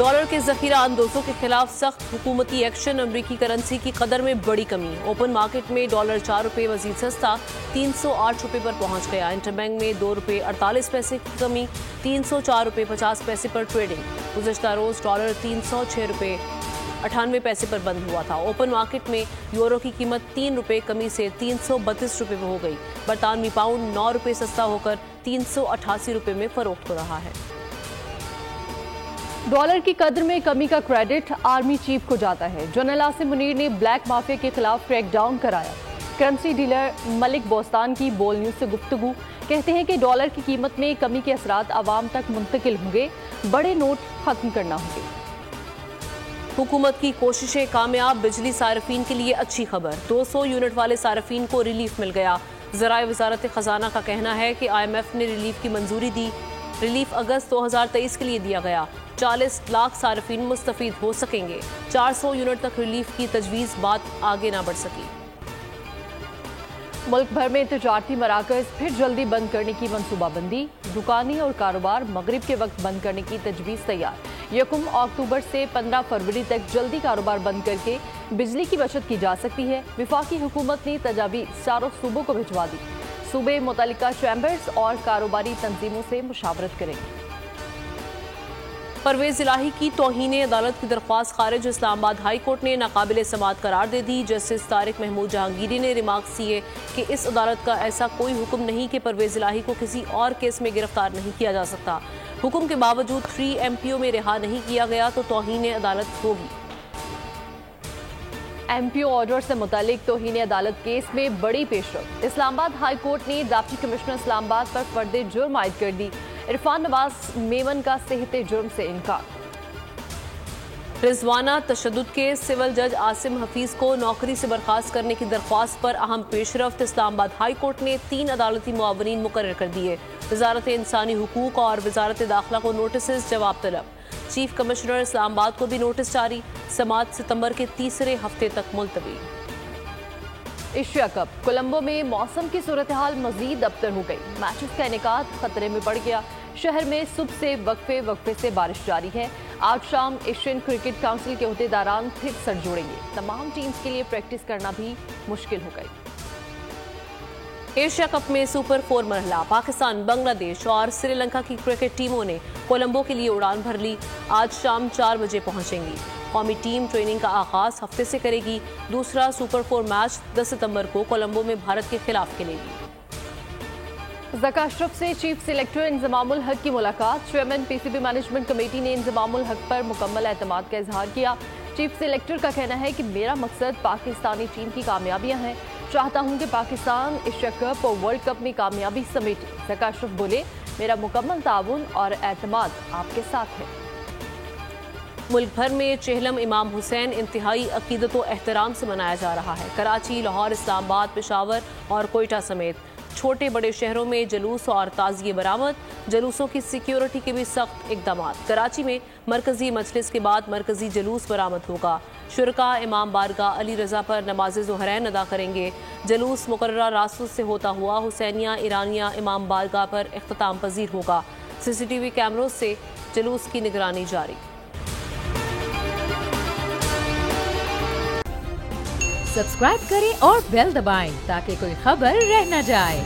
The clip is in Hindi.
डॉलर के जखीरा अंदोजों के खिलाफ सख्त हुकूमती एक्शन। अमरीकी करेंसी की कदर में बड़ी कमी। ओपन मार्केट में डॉलर 4 रुपये मजीद सस्ता 308 रुपये पर पहुंच गया। इंटरबैंक में 2 रुपये 48 पैसे की कमी 304 रुपये 50 पैसे पर ट्रेडिंग। गुज़श्ता रोज डॉलर 306 रुपये 98 पैसे पर बंद हुआ था। ओपन मार्केट में यूरो की कीमत 3 रुपये कमी से 332 रुपये में हो गई। बरतानवी पाउंड 9 रुपये सस्ता होकर 388 रुपये में फरोख्त हो रहा है। डॉलर की कदर में कमी का क्रेडिट आर्मी चीफ को जाता है। जनरल आसिम मुनीर ने ब्लैक माफिया के खिलाफ क्रैकडाउन कराया। करेंसी डीलर मलिक बोस्तान की बोल न्यूज से गुफ्तगू। कहते हैं कि डॉलर की कीमत में कमी के असरात आवाम तक मुंतकिल होंगे। बड़े नोट खत्म करना होंगे। हुकूमत की कोशिशें कामयाब। बिजली सार्फिन के लिए अच्छी खबर। 200 यूनिट वाले सार्फिन को रिलीफ मिल गया। ज़राए वजारत खजाना का कहना है कि IMF ने रिलीफ की मंजूरी दी। रिलीफ अगस्त 2023 के लिए दिया गया। 40 लाख सार्फिन मुस्तफीद हो सकेंगे। 400 यूनिट तक रिलीफ की तजवीज़ बात आगे ना बढ़ सकी। मुल्क भर में तिजारती मराकज़ फिर जल्दी बंद करने की मनसूबाबंदी। दुकानें और कारोबार मगरिब के वक्त बंद करने की तजवीज़ तैयार। 1 अक्टूबर से 15 फरवरी तक जल्दी कारोबार बंद करके बिजली की बचत की जा सकती है। वफाकी हुकूमत ने तजावीज़ चारों सूबों को भिजवा दी। सूबे मुतल्लिका चैम्बर्स और कारोबारी तंजीमों से मुशावरत करेंगे। परवेज इलाही की तौहीन अदालत की दरख्वास्त खारिज। इस्लामाबाद हाई कोर्ट ने नाकाबिल समाअत करार दे दी। जस्टिस तारिक महमूद जहांगीरी ने रिमार्क्स किए कि इस अदालत का ऐसा कोई हुक्म नहीं कि परवेज इलाही को किसी और केस में गिरफ्तार नहीं किया जा सकता। हुक्म के बावजूद 3 MPO में रिहा नहीं किया गया तो तौहीन अदालत होगी। MPO ऑर्डर से मुतालिक तौहीन अदालत केस में बड़ी पेशरफ। इस्लामाबाद हाई कोर्ट ने डिप्टी कमिश्नर इस्लामाबाद पर फर्द जुर्म आयद कर दी। इरफान नवाज मेमन का सेहते जुर्म से इनकार। रिजवाना तशद्दुद के सिविल जज आसिम हफीज को नौकरी से बर्खास्त करने की दरख्वास्त पर अहम पेशरफ्त। इस्लामाबाद हाई कोर्ट ने 3 अदालती मुआवनीन मुकर्रर कर दिए। वजारत इंसानी हुकूक और वजारत दाखिला को नोटिस जवाब तलब। चीफ कमिश्नर इस्लामाबाद को भी नोटिस जारी। समाअत सितंबर के तीसरे हफ्ते तक मुलतवी। एशिया कप कोलंबो में मौसम की सूरत हाल मजीद अबतर हो गई। मैचेस का इनेकाद खतरे में पड़ गया। शहर में सुबह से वक्फे से बारिश जारी है। आज शाम एशियन क्रिकेट काउंसिल के अहदेदारान फिर सर जोड़ेंगे। तमाम टीम्स के लिए प्रैक्टिस करना भी मुश्किल हो गई। एशिया कप में सुपर 4 मरहला। पाकिस्तान, बांग्लादेश और श्रीलंका की क्रिकेट टीमों ने कोलंबो के लिए उड़ान भर ली। आज शाम 4 बजे पहुंचेंगी। कौमी टीम ट्रेनिंग का आगाज हफ्ते से करेगी। दूसरा सुपर 4 मैच 10 सितंबर को कोलंबो में भारत के खिलाफ खेलेगी। ज़का अशरफ से चीफ सिलेक्टर इंजमामुल हक की मुलाकात। चेयरमैन PCB मैनेजमेंट कमेटी ने इंजमामुल हक पर मुकम्मल एतमाद का इजहार किया। चीफ सिलेक्टर का कहना है कि मेरा मकसद पाकिस्तानी टीम की कामयाबियां हैं। चाहता हूं कि पाकिस्तान एशिया कप और वर्ल्ड कप में कामयाबी समेटे। ज़का अशरफ बोले, मेरा मुकम्मल ताउन और एतमाद आपके साथ है। मुल्क भर में चेहलम इमाम हुसैन इंतहाई अकीदत व एहतराम से मनाया जा रहा है। कराची, लाहौर, इस्लामाबाद, पेशावर और कोयटा समेत छोटे बड़े शहरों में जुलूस और ताज़िए बरामद। जुलूसों की सिक्योरिटी के भी सख्त इकदाम। कराची में मरकजी मजलिस के बाद मरकजी जुलूस बरामद होगा। शुरका इमाम बारगाह अली रजा पर नमाज ज़ुहरैन अदा करेंगे। जुलूस मुकर्ररा रास्तों से होता हुआ हुसैनिया ईरानिया इमाम बारगाह पर इख्तिताम पजीर होगा। CCTV कैमरों से जुलूस की निगरानी जारी। सब्सक्राइब करें और बेल दबाएं ताकि कोई खबर रह न जाए।